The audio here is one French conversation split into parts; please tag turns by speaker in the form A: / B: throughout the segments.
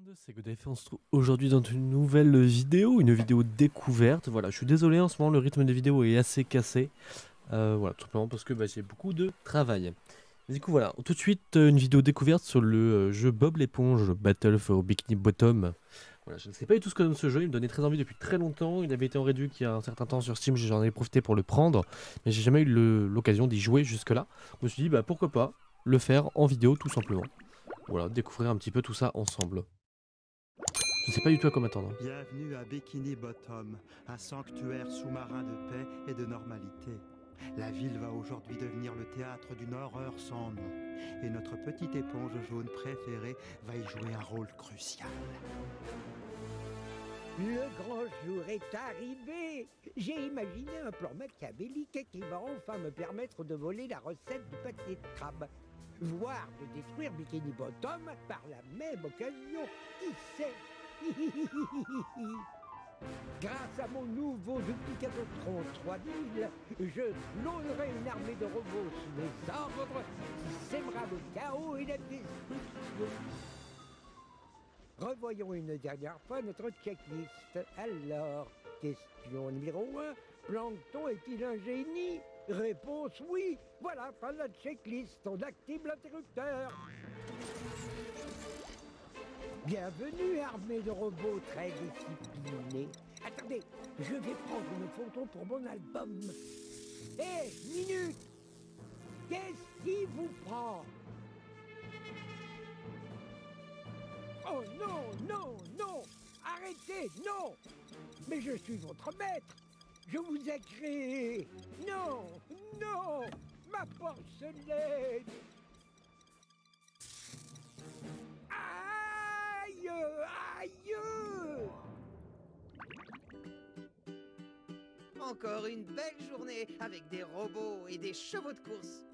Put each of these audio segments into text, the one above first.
A: monde, c'est Godef, on se trouve aujourd'hui dans une nouvelle vidéo, une vidéo découverte. Voilà, je suis désolé en ce moment, le rythme des vidéos est assez cassé. Voilà, tout simplement parce que j'ai beaucoup de travail. Du coup, voilà, tout de suite, une vidéo découverte sur le jeu Bob l'éponge Battle for Bikini Bottom. Voilà, je ne sais pas du tout ce que donne ce jeu, il me donnait très envie depuis très longtemps. Il avait été en réduit il y a un certain temps sur Steam, j'en ai profité pour le prendre, mais j'ai jamais eu l'occasion d'y jouer jusque-là. Je me suis dit, pourquoi pas le faire en vidéo tout simplement. Voilà, découvrir un petit peu tout ça ensemble. Je sais pas du tout à quoi m'attendre.
B: Bienvenue à Bikini Bottom, un sanctuaire sous-marin de paix et de normalité. La ville va aujourd'hui devenir le théâtre d'une horreur sans nom. Et notre petite éponge jaune préférée va y jouer un rôle crucial.
C: Le grand jour est arrivé. J'ai imaginé un plan machiavélique qui va enfin me permettre de voler la recette du pâté de crabe. Voire de détruire Bikini Bottom par la même occasion. Qui sait? Grâce à mon nouveau Duplicatotron 3000, je clonerai une armée de robots sous mes ordres qui sèmera le chaos et la destruction. Revoyons une dernière fois notre checklist. Alors, question numéro 1, Plankton est-il un génie? Réponse oui. Voilà, fin de la checklist. On active l'interrupteur. Bienvenue, armée de robots très disciplinés. Attendez, je vais prendre une photo pour mon album. Hé, minute! Qu'est-ce qui vous prend? Oh non, non, non! Arrêtez, non! Mais je suis votre maître! Je vous ai créé! Non, non! Ma porcelaine! Aïe! Aïe!
D: Encore une belle journée avec des robots et des chevaux de course.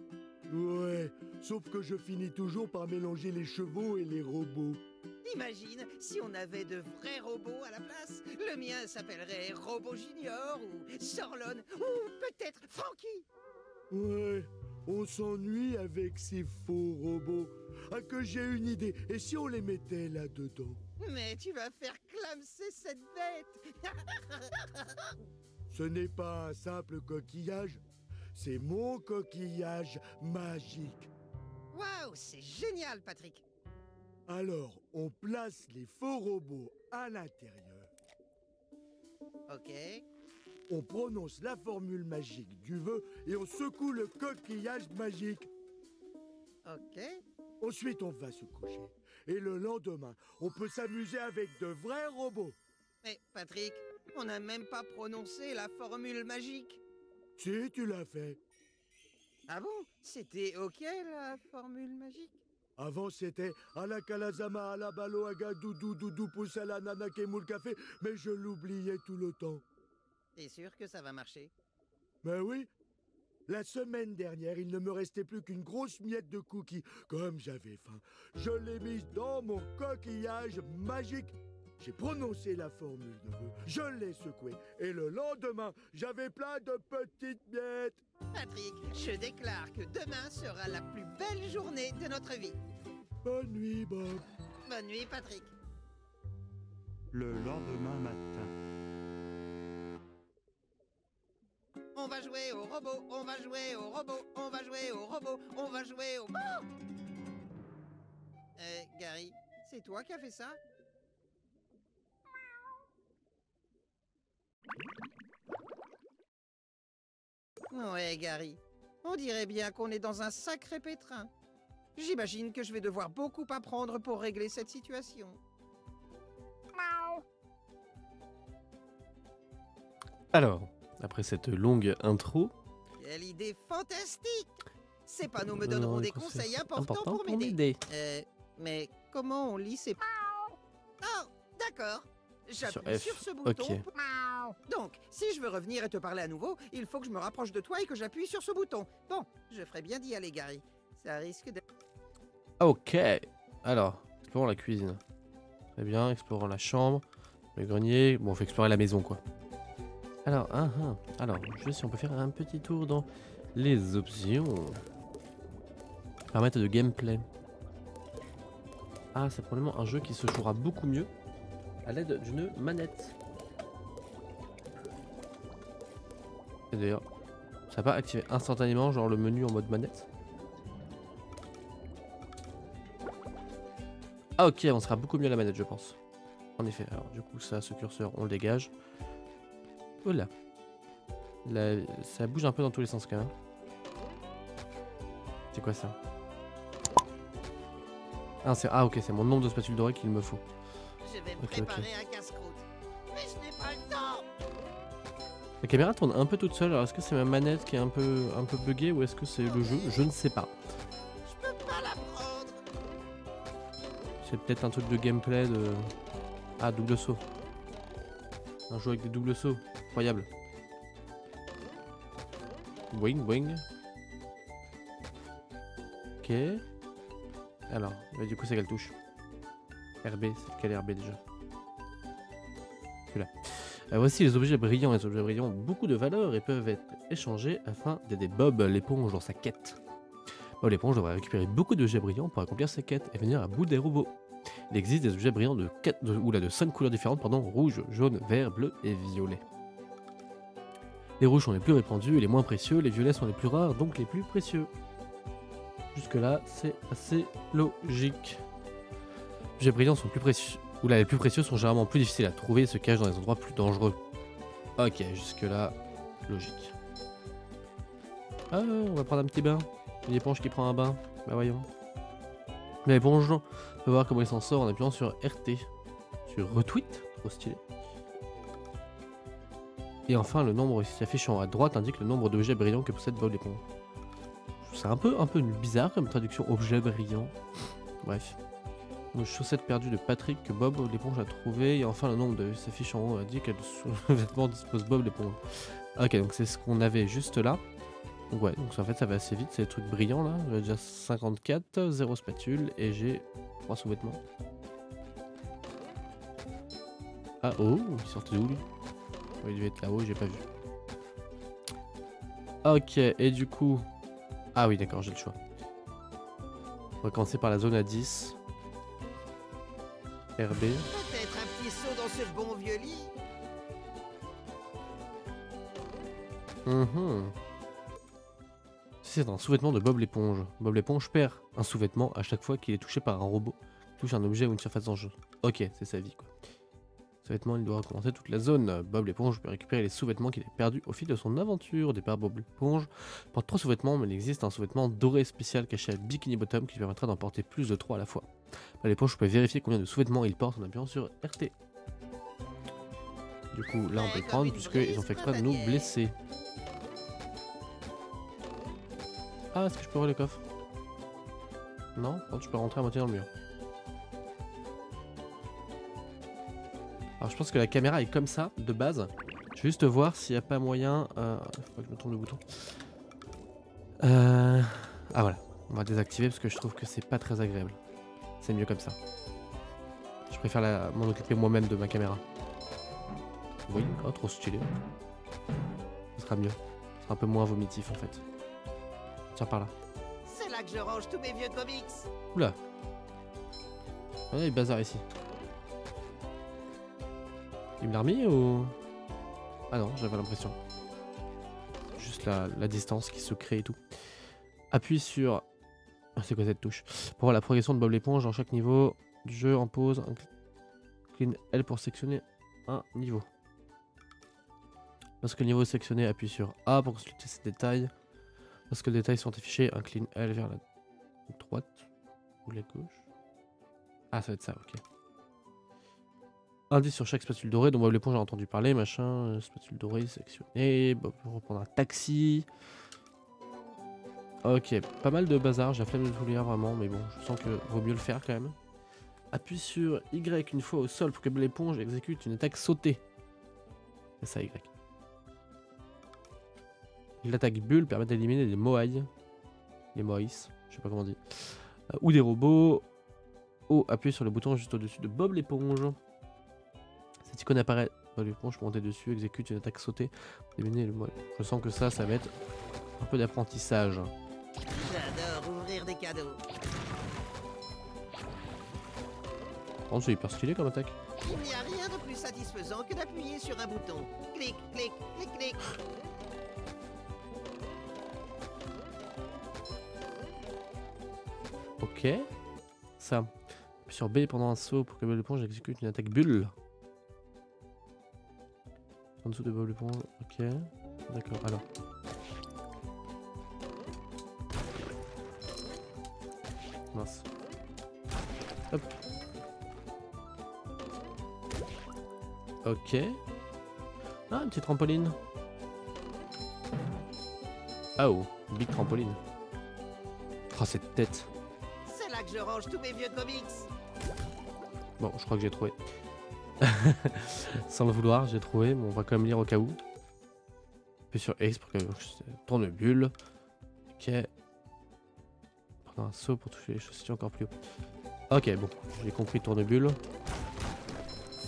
E: Ouais, sauf que je finis toujours par mélanger les chevaux et les robots.
D: Imagine si on avait de vrais robots à la place. Le mien s'appellerait Robot Junior ou Sorlon ou peut-être Frankie.
E: Ouais, on s'ennuie avec ces faux robots. Ah, que j'ai une idée, et si on les mettait là-dedans?
D: Mais tu vas faire clamser cette bête.
E: Ce n'est pas un simple coquillage, c'est mon coquillage magique.
D: Waouh, c'est génial, Patrick.
E: Alors, on place les faux robots à l'intérieur.
D: Ok.
E: On prononce la formule magique du vœu et on secoue le coquillage magique.
D: Ok.
E: Ensuite, on va se coucher. Et le lendemain, on peut s'amuser avec de vrais robots.
D: Mais Patrick, on n'a même pas prononcé la formule magique.
E: Si, tu l'as fait.
D: Ah bon? C'était ok la formule magique?
E: Avant, c'était à la Kalazama, à la Balo, Aga, Doudou, Doudou, pousse à la nana, Kemoul café, mais je l'oubliais tout le temps.
D: T'es sûr que ça va marcher?
E: Ben oui. La semaine dernière, il ne me restait plus qu'une grosse miette de cookies. Comme j'avais faim, je l'ai mise dans mon coquillage magique. J'ai prononcé la formule de vœu, je l'ai secoué, et le lendemain, j'avais plein de petites miettes.
D: Patrick, je déclare que demain sera la plus belle journée de notre vie.
E: Bonne nuit, Bob.
D: Bonne nuit, Patrick.
B: Le lendemain matin.
D: On va jouer au robot, on va jouer au robot, on va jouer au robot, on va jouer au... Oh! Gary, c'est toi qui as fait ça? Ouais, Gary. On dirait bien qu'on est dans un sacré pétrin. J'imagine que je vais devoir beaucoup apprendre pour régler cette situation.
A: Alors, après cette longue intro...
D: Quelle idée fantastique! Ces panneaux me donneront des conseils importants pour m'aider.
A: m'aider.
D: Mais comment on lit ces... Oh, d'accord. J'appuie
A: Sur F.
D: sur ce bouton.
A: Ok.
D: Donc, si je veux revenir et te parler à nouveau, il faut que je me rapproche de toi et que j'appuie sur ce bouton. Bon, je ferais bien d'y aller, Gary. Ça risque de...
A: Ok. Alors, explorons la cuisine. Très bien, explorons la chambre, le grenier. Bon, on fait explorer la maison, quoi. Alors, alors, je vais si on peut faire un petit tour dans les options. Paramètres de gameplay. Ah, c'est probablement un jeu qui se jouera beaucoup mieux à l'aide d'une manette. Et d'ailleurs, ça va pas activer instantanément genre le menu en mode manette? Ah ok, on sera beaucoup mieux à la manette je pense. En effet, alors du coup ça, ce curseur on le dégage. Voilà. Là, ça bouge un peu dans tous les sens quand même. C'est quoi ça? Ah ok, c'est mon nombre de spatules dorées qu'il me faut.
D: Je vais me
A: Ok,
D: préparer un casse-croûte. Mais je n'ai pas le temps.
A: La caméra tourne un peu toute seule, alors est-ce que c'est ma manette qui est un peu buggée ou est-ce que c'est le jeu? Je ne sais pas.
D: Je peux pas la prendre.
A: C'est peut-être un truc de gameplay de... Ah, double saut. Un jeu avec des doubles sauts. Incroyable. Boing, boing. Ok. Alors, bah, du coup, c'est quelle touche? RB, c'est quel RB déjà? Celui-là. Voici les objets brillants. Les objets brillants ont beaucoup de valeur et peuvent être échangés afin d'aider Bob l'éponge dans sa quête. Bob l'éponge devrait récupérer beaucoup d'objets brillants pour accomplir ses quêtes et venir à bout des robots. Il existe des objets brillants de 5 couleurs différentes, pardon, rouge, jaune, vert, bleu et violet. Les rouges sont les plus répandus et les moins précieux, les violets sont les plus rares, donc les plus précieux. Jusque là, c'est assez logique. Les objets brillants sont plus précieux. Oula, les plus précieux sont généralement plus difficiles à trouver et se cachent dans des endroits plus dangereux. Ok, jusque là, logique. Ah, on va prendre un petit bain. Une éponge qui prend un bain. Bah voyons. L'éponge, on peut voir comment il s'en sort en appuyant sur RT. Sur retweet, trop stylé. Et enfin, le nombre qui s'affiche en haut à droite indique le nombre d'objets brillants que possède Bob l'éponge. C'est un peu bizarre comme traduction objet brillant. Bref. Une chaussette perdue de Patrick que Bob l'éponge a trouvé. Et enfin, le nombre de s'affiche en haut indique quel vêtement dispose Bob l'éponge. Ok, donc c'est ce qu'on avait juste là. Donc ouais, donc en fait ça va assez vite, c'est des trucs brillants là. J'ai déjà 54, 0 spatule et j'ai 3 sous-vêtements. Ah oh, il sortait d'où lui? Oh, il devait être là-haut, j'ai pas vu. Ok, et du coup... Ah oui d'accord, j'ai le choix. On va commencer par la zone à 10. RB.
D: Peut-être un petit saut dans ce bon vieux lit.
A: C'est un sous-vêtement de Bob l'éponge. Bob l'éponge perd un sous-vêtement à chaque fois qu'il est touché par un robot. Il touche un objet ou une surface dangereuse. Ok, c'est sa vie quoi. Sous-vêtement, il doit recommencer toute la zone. Bob l'éponge peut récupérer les sous-vêtements qu'il a perdus au fil de son aventure. Au départ, Bob l'éponge porte 3 sous-vêtements, mais il existe un sous-vêtement doré spécial caché à Bikini Bottom qui permettra d'en porter plus de 3 à la fois. Bob l'éponge peut vérifier combien de sous-vêtements il porte en appuyant sur RT. Du coup, là on peut le prendre puisqu'ils ont fait exprès de nous blesser. Ah, est-ce que je peux ouvrir le coffre? Non, quand tu peux rentrer à moitié dans le mur. Alors je pense que la caméra est comme ça, de base. Je vais juste voir s'il n'y a pas moyen... faut pas que je me trompe le bouton. Ah voilà, on va désactiver parce que je trouve que c'est pas très agréable. C'est mieux comme ça. Je préfère m'en occuper moi-même de ma caméra. Oui, oh, trop stylé. Ce sera mieux. Ce sera un peu moins vomitif en fait. Tiens par là.
D: C'est là que je range tous mes vieux comics.
A: Oula. Ah, il y a bazar ici. Il me l'a remis ou... Ah non, j'avais l'impression. Juste la distance qui se crée et tout. Appuie sur... Ah, c'est quoi cette touche? Pour voir la progression de Bob l'éponge dans chaque niveau du jeu en pause. Un clean L pour sectionner un niveau. Lorsque le niveau est sectionné, appuie sur A pour consulter ses détails. Lorsque les détails sont affichés, un clean L vers la droite ou la gauche. Ah, ça va être ça, ok. Indice sur chaque spatule dorée dont Bob l'éponge a entendu parler, machin. Spatule dorée sélectionnée. Bob peut reprendre un taxi. Ok, pas mal de bazar. J'ai la flemme de tout lire vraiment, mais bon, je sens que vaut mieux le faire quand même. Appuie sur Y une fois au sol pour que Bob l'éponge exécute une attaque sautée. C'est ça, Y. L'attaque bulle permet d'éliminer des moailles. Les moaïs, je sais pas comment on dit. Ou des robots. O, appuie sur le bouton juste au-dessus de Bob l'éponge. Cette icône apparaît. Bob l'éponge peut monter dessus, exécute une attaque sautée. Éliminer le moaille. Je sens que ça va être un peu d'apprentissage.
D: J'adore ouvrir des cadeaux.
A: Oh, c'est hyper stylé comme attaque.
D: Il n'y a rien de plus satisfaisant que d'appuyer sur un bouton. Clic, clic, clic, clic.
A: Ok. Ça. Puis sur B pendant un saut pour que Bob l'éponge exécute une attaque bulle. En dessous de Bob l'éponge. Ok. D'accord, alors. Mince. Hop. Ok. Ah, une petite trampoline. Oh, big trampoline. Oh, cette tête.
D: C'est là que je range tous mes vieux comics.
A: Bon, je crois que j'ai trouvé. Sans le vouloir, j'ai trouvé. Bon, on va quand même lire au cas où. Puis sur X pour que tourne bulle. Ok. Prendre un saut pour toucher les chaussures encore plus haut. Ok, bon, j'ai compris tourne bulle.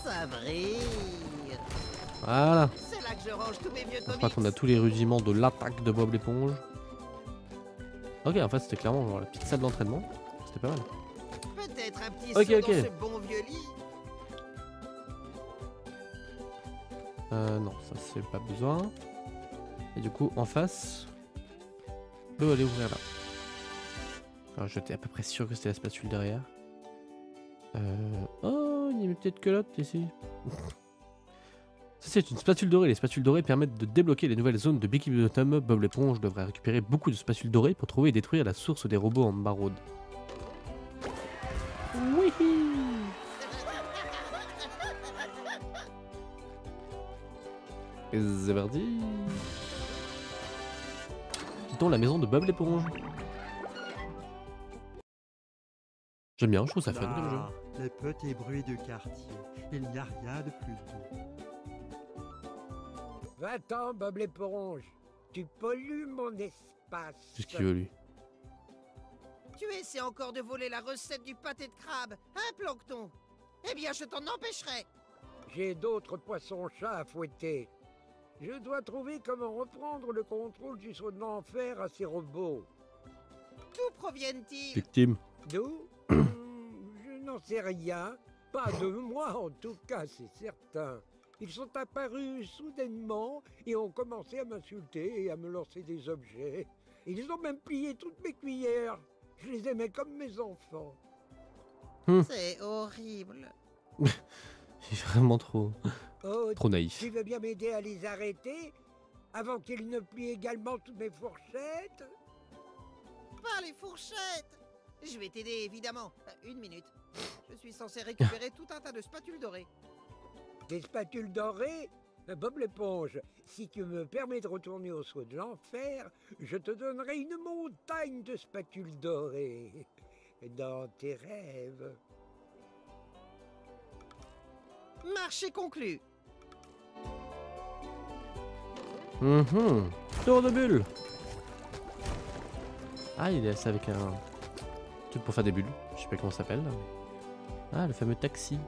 D: Ça brille.
A: Voilà.
D: C'est là que je range tous mes vieux
A: Je
D: comics.
A: crois qu'on a tous les rudiments de l'attaque de Bob l'éponge. Ok, en fait, c'était clairement genre la petite salle d'entraînement. C'était pas mal.
D: Peut-être un petit
A: Ok,
D: saut
A: ok.
D: dans ce bon vieux lit.
A: Non, ça c'est pas besoin. Et du coup, en face, on peut aller ouvrir là. Alors, j'étais à peu près sûr que c'était la spatule derrière. Oh, il y a peut-être que l'autre ici. Ça, c'est une spatule dorée. Les spatules dorées permettent de débloquer les nouvelles zones de Bikini Bottom. Bob l'éponge devrait récupérer beaucoup de spatules dorées pour trouver et détruire la source des robots en maraude. Oui. Et c'est parti. Quittons la maison de Bob l'éponge. J'aime bien, je trouve ça fun comme jeu.
B: Ah, les petits bruits du quartier. Il n'y a rien de plus doux.
C: Va-t'en, Bob l'éponge. Tu pollues mon espace.
A: C'est ce qu'il veut lui.
D: Tu essaies encore de voler la recette du pâté de crabe, hein, Plancton? Eh bien, je t'en empêcherai.
C: J'ai d'autres poissons-chats à fouetter. Je dois trouver comment reprendre le contrôle du saut de l'enfer à ces robots.
D: D'où proviennent-ils?
A: Victime.
C: D'où Je n'en sais rien. Pas de moi, en tout cas, c'est certain. Ils sont apparus soudainement et ont commencé à m'insulter et à me lancer des objets. Ils ont même plié toutes mes cuillères. Je les aimais comme mes enfants.
D: C'est horrible.
A: Il est vraiment trop
C: Oh,
A: naïf.
C: tu veux bien m'aider à les arrêter avant qu'ils ne plient également toutes mes fourchettes?
D: Pas les fourchettes. Je vais t'aider, évidemment. Une minute. Je suis censé récupérer tout un tas de spatules dorées.
C: Des spatules dorées? Bob l'éponge, si tu me permets de retourner au saut de l'enfer, je te donnerai une montagne de spatules dorées. Dans tes rêves.
D: Marché conclu.
A: Tour de bulle. Ah, il est assez avec un truc pour faire des bulles. Je sais pas comment ça s'appelle. Ah, le fameux taxi.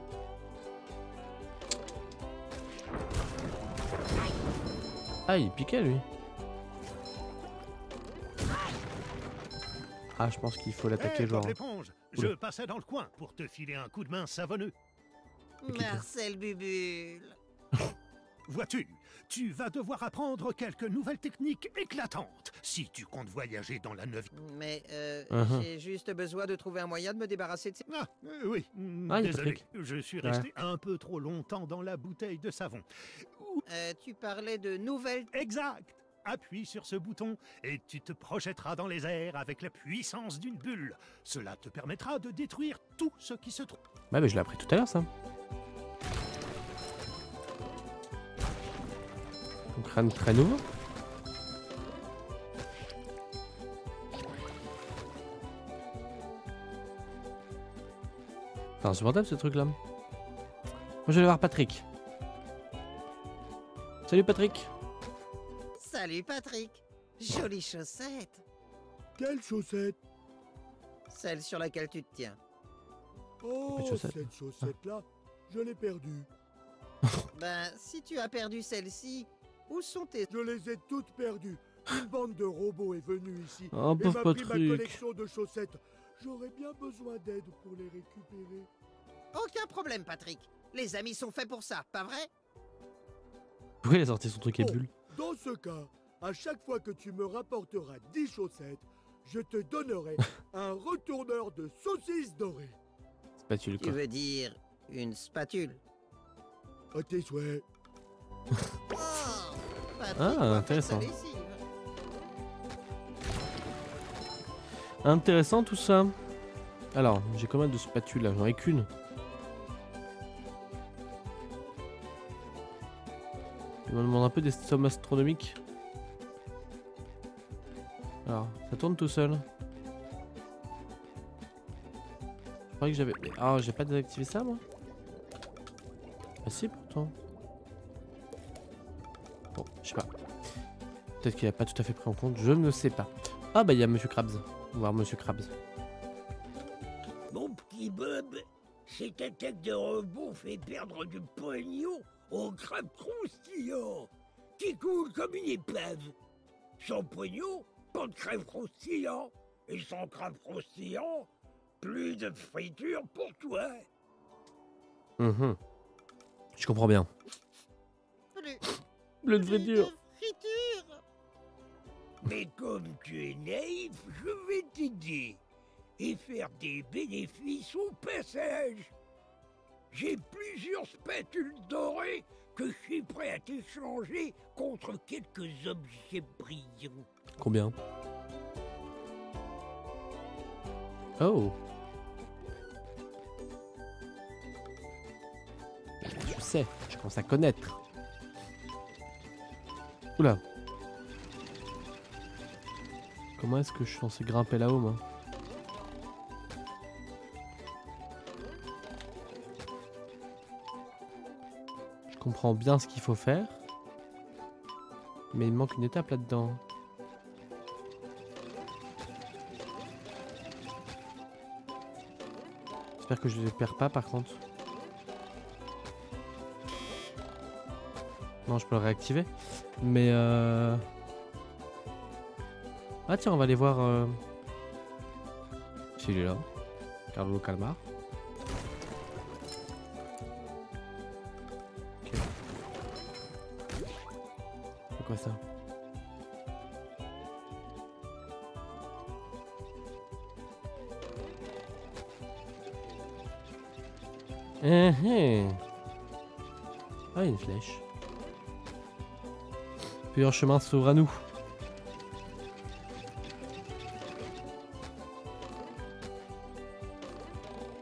A: Ah, il piquait lui. Ah, je pense qu'il faut l'attaquer genre.
F: Bob l'éponge, je passais dans le coin pour te filer un coup de main savonneux.
D: Marcel Bubule.
F: Vois-tu, tu vas devoir apprendre quelques nouvelles techniques éclatantes si tu comptes voyager dans la 9e.
D: Mais
A: Uh-huh.
D: j'ai juste besoin de trouver un moyen de me débarrasser de ces...
F: Ah, oui,
A: Ah, il y a
F: désolé,
A: Patrick.
F: je suis resté un peu trop longtemps dans la bouteille de savon.
D: tu parlais de nouvelles...
F: Exact. Appuie sur ce bouton et tu te projetteras dans les airs avec la puissance d'une bulle. Cela te permettra de détruire tout ce qui se trouve.
A: Bah, mais je l'ai appris tout à l'heure ça. Donc rien de très nouveau. C'est insupportable ce truc là. Moi je vais aller voir Patrick. Salut Patrick.
D: Salut Patrick. Jolie chaussette.
E: Quelle chaussette?
D: Celle sur laquelle tu te tiens.
E: Oh,
A: Petite chaussette.
E: cette chaussette-là, je l'ai perdue.
D: Ben, si tu as perdu celle-ci, où sont tes...
E: Je les ai toutes perdues. Une bande de robots est venue ici
A: Oh,
E: et
A: pauvre
E: m'a pris ma
A: Patrick.
E: collection de chaussettes. J'aurais bien besoin d'aide pour les récupérer.
D: Aucun problème, Patrick. Les amis sont faits pour ça, pas vrai?
A: Pourquoi il a sorti son truc et
E: Bon,
A: bulle?
E: dans ce cas, à chaque fois que tu me rapporteras 10 chaussettes, je te donnerai un retourneur de saucisses dorées.
A: Spatule
D: Tu
A: quoi.
D: veux dire une spatule?
E: À tes souhaits.
D: Oh, Patrick
A: Ah,
D: doit faire
A: intéressant.
D: sa lessive.
A: Intéressant tout ça. Alors, j'ai combien de spatules là? J'en ai qu'une. Il me demande un peu des sommes astronomiques. Alors, ça tourne tout seul. Je croyais que j'avais... Ah, j'ai pas désactivé ça moi? Ah si pourtant. Bon, je sais pas. Peut-être qu'il a pas tout à fait pris en compte, je ne sais pas. Ah bah il y a Monsieur Krabs. On va voir Monsieur Krabs.
C: Mon petit Bob, cette attaque de robot fait perdre du pognon au crabe croustillant, qui coule comme une épave. Sans pognon, pas de crève croustillant. Et sans crabe croustillant, plus de friture pour toi.
A: Mhm. Je comprends bien. Le vrai dur.
D: Friture.
C: Mais comme tu es naïf, je vais t'aider et faire des bénéfices au passage. J'ai plusieurs spatules dorées que je suis prêt à t'échanger contre quelques objets brillants.
A: Combien? Oh. Je sais, je commence à connaître. Oula. Comment est-ce que je suis censé grimper là-haut, moi? Je comprends bien ce qu'il faut faire. Mais il manque une étape là-dedans. J'espère que je ne les perds pas par contre. Non, je peux le réactiver. Mais ah tiens, on va aller voir s'il est là. Carlo Calmar. Ok. C'est quoi ça? Ah, une flèche. Plusieurs chemins s'ouvrent à nous.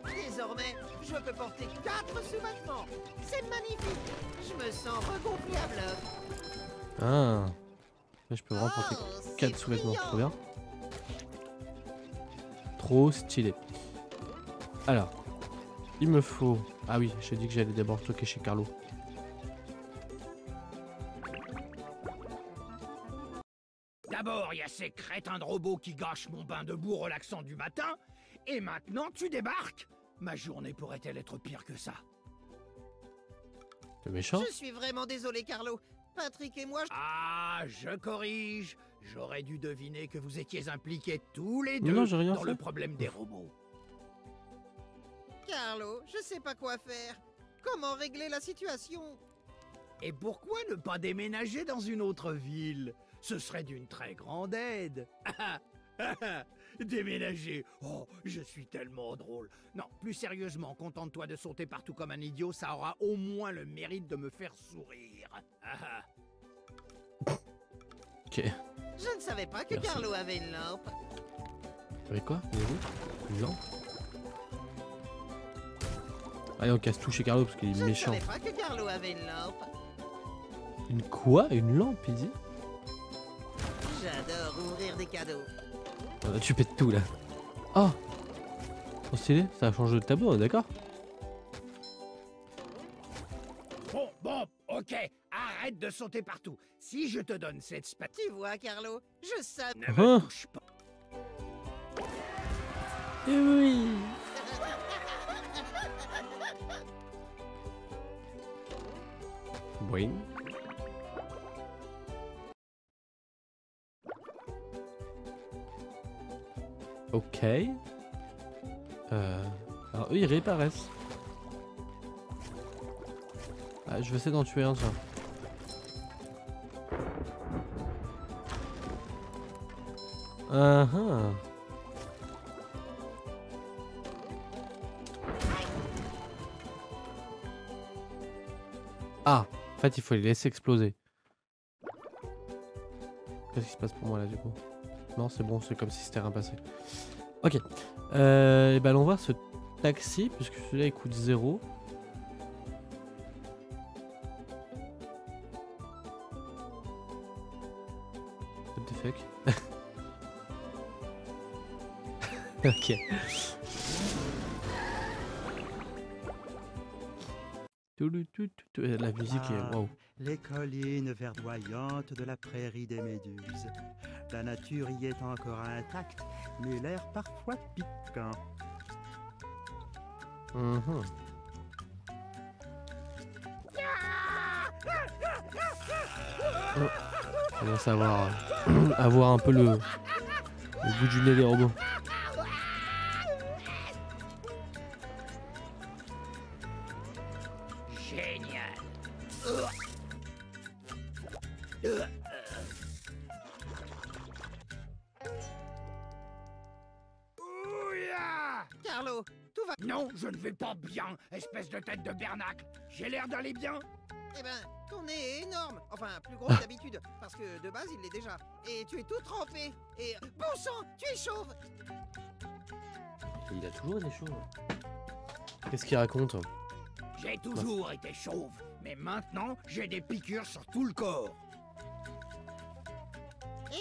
D: Désormais, je peux porter 4 sous-vêtements. C'est magnifique. Je me sens regonflé à bloc.
A: Ah. Là, je peux vraiment
D: Oh,
A: porter
D: c'est
A: 4 sous-vêtements.
D: brillant.
A: Trop bien. Trop stylé. Alors, il me faut... Ah oui, j'ai dit que j'allais d'abord toquer chez Carlo.
C: D'abord, il y a ces crétins de robots qui gâchent mon bain de boue relaxant du matin, et maintenant tu débarques. Ma journée pourrait-elle être pire que ça?
A: Le méchant?
D: Je suis vraiment désolé, Carlo. Patrick et moi,
C: Ah, je corrige. J'aurais dû deviner que vous étiez impliqués tous les
A: Non,
C: deux
A: j'ai rien
C: dans
A: fait.
C: le problème des robots.
D: Carlo, je sais pas quoi faire. Comment régler la situation?
C: Et pourquoi ne pas déménager dans une autre ville? Ce serait d'une très grande aide. Déménager. Oh, je suis tellement drôle. Non, plus sérieusement, contente-toi de sauter partout comme un idiot, ça aura au moins le mérite de me faire sourire.
A: Ok.
D: Je ne savais pas que
A: Merci.
D: Carlo avait une lampe.
A: Avec quoi? Une lampe? Allez, on casse tout chez Carlo parce qu'il
D: Je
A: est
D: ne
A: méchant.
D: savais pas que Carlo avait une lampe.
A: Une quoi? Une lampe, il dit?
D: J'adore ouvrir des cadeaux.
A: Tu pètes tout là. Oh! Trop stylé, ça a changé de tableau, on est d'accord?
C: Bon, ok, arrête de sauter partout. Si je te donne cette spatule,
D: Tu vois, Carlo, je savais.
C: ne me touche pas.
A: Eh oui! Oui. Ok. Alors eux ils réapparaissent. Ah, je vais essayer d'en tuer un, tiens. Ah, en fait, il faut les laisser exploser. Qu'est-ce qui se passe pour moi là du coup? Non, c'est bon, c'est comme si c'était rien passé. Ok. Et ben allons voir ce taxi, puisque celui-là il coûte 0. What the fuck? Ok. La musique est waouh.
B: Les collines verdoyantes de la prairie des méduses. La nature y est encore intacte, mais l'air parfois piquant.
A: On commence à avoir un peu le bout du nez des robots.
C: Génial.
D: Carlo, tout va...
C: Non, je ne vais pas bien, espèce de tête de bernacle. J'ai l'air d'aller bien.
D: Eh ben, ton nez est énorme. Enfin, plus gros que d'habitude. Parce que de base, il l'est déjà. Et tu es tout trempé. Et bon sang, tu es chauve.
A: Il a toujours été chauve. Qu'est-ce qu'il raconte?
C: J'ai toujours été chauve, mais maintenant, j'ai des piqûres sur tout le corps.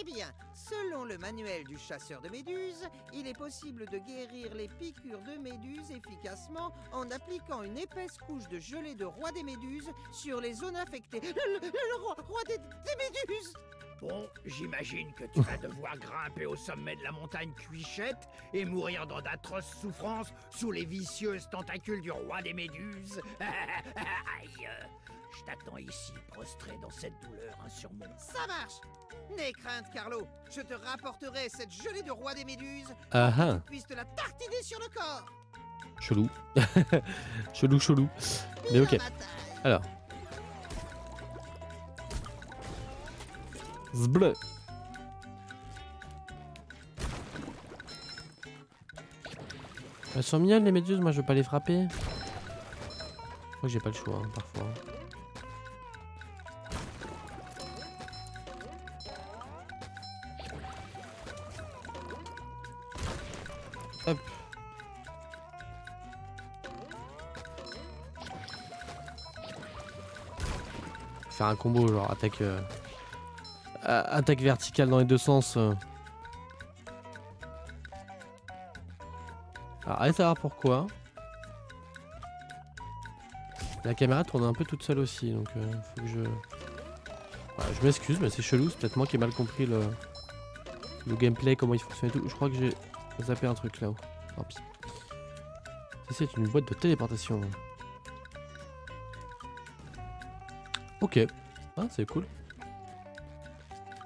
D: Eh bien, selon le manuel du chasseur de méduses, il est possible de guérir les piqûres de méduses efficacement en appliquant une épaisse couche de gelée de roi des méduses sur les zones infectées. Le roi des méduses!
C: Bon, j'imagine que tu vas devoir grimper au sommet de la montagne Cuichette et mourir dans d'atroces souffrances sous les vicieuses tentacules du roi des méduses. Aïe! Je t'attends ici, prostré dans cette douleur insurmontable.
D: Ça marche! N'aie crainte, Carlo. Je te rapporterai cette gelée de roi des méduses
A: Ah
D: pour que
A: ah.
D: tu puisses te la tartiner sur le corps.
A: Chelou. Chelou. Mais ok.
D: Bien, ma taille.
A: Alors. Zbleu. Elles sont mignonnes les méduses, moi je veux pas les frapper. Je crois que j'ai pas le choix hein, parfois. Hop. Faire un combo genre attaque attaque verticale dans les deux sens. Alors allez savoir pourquoi. La caméra tourne un peu toute seule aussi donc faut que je... Voilà, je m'excuse mais c'est chelou, c'est peut-être moi qui ai mal compris le gameplay, comment il fonctionne et tout. Je crois que j'ai zappé un truc là-haut. Tant pis. Ceci est une boîte de téléportation. Ok. Ah, c'est cool.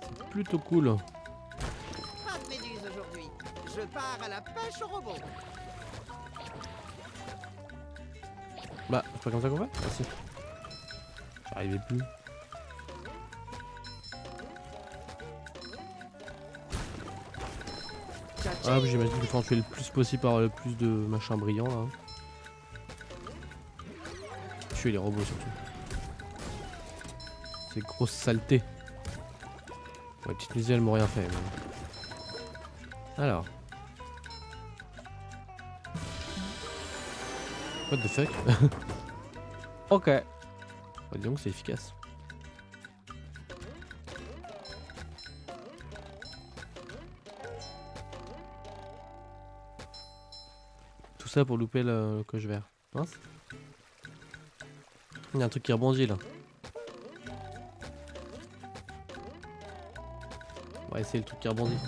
A: C'est plutôt cool.
D: Pas de méduses aujourd'hui. Je pars à la pêche au robot.
A: Bah, c'est pas comme ça qu'on fait? Ah si. J'arrivais plus. Ah, j'imagine qu'il faut en tuer le plus possible par le plus de machins brillants là. Tuer les robots surtout. Ces grosses saletés. Ouais, petite musique, elles m'ont rien fait. Mais... Alors. What the fuck? Ok. Bah, dis donc, c'est efficace. Tout ça pour louper le coche vert. Mince. Il y a un truc qui rebondit là. On va essayer le truc qui rebondit.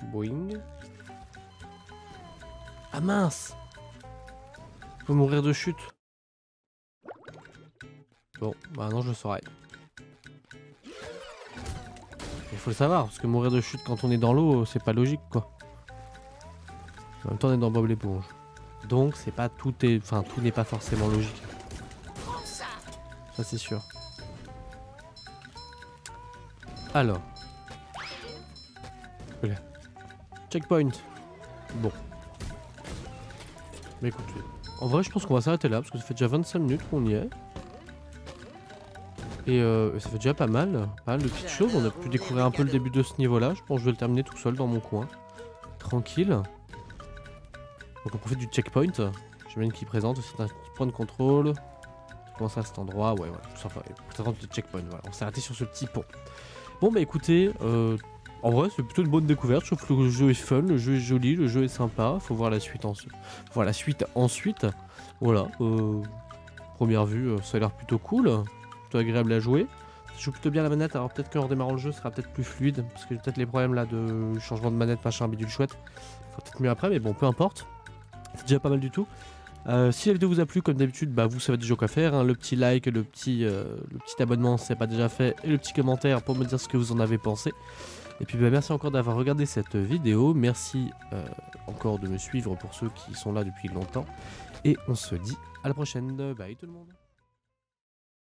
A: Boing. Ah mince! Je peux mourir de chute. Bon, bah non, je le saurai. Il faut le savoir, parce que mourir de chute quand on est dans l'eau, c'est pas logique quoi. En même temps, on est dans Bob l'éponge. Donc c'est pas tout n'est pas forcément logique. Ça c'est sûr. Alors. Voilà. Checkpoint. Bon. Mais écoutez, en vrai je pense qu'on va s'arrêter là parce que ça fait déjà 25 minutes qu'on y est. Et ça fait déjà pas mal de petites choses. On a pu découvrir un peu le début de ce niveau-là. Je pense que je vais le terminer tout seul dans mon coin. Tranquille. Donc on profite du checkpoint. J'imagine qu'il présente aussi un petit point de contrôle. Comment ça à cet endroit? Ouais, voilà. Tout ça, il présente le checkpoint. Voilà. On s'est arrêté sur ce petit pont. Bon bah écoutez, en vrai c'est plutôt une bonne découverte. Je trouve que le jeu est fun, le jeu est joli, le jeu est sympa. Faut voir la suite ensuite. Voilà. Première vue, ça a l'air plutôt cool. Plutôt agréable à jouer. Je joue plutôt bien la manette, alors peut-être qu'en redémarrant le jeu ce sera peut-être plus fluide, parce que j'ai peut-être les problèmes là de changement de manette, machin, bidule chouette. Faut peut-être mieux après, mais bon, peu importe. C'est déjà pas mal du tout. Si la vidéo vous a plu, comme d'habitude, bah vous savez déjà quoi faire, hein. Le petit like, le petit abonnement si c'est pas déjà fait, et le petit commentaire pour me dire ce que vous en avez pensé. Et puis bah, merci encore d'avoir regardé cette vidéo, merci encore de me suivre pour ceux qui sont là depuis longtemps. Et on se dit à la prochaine, bye tout le monde.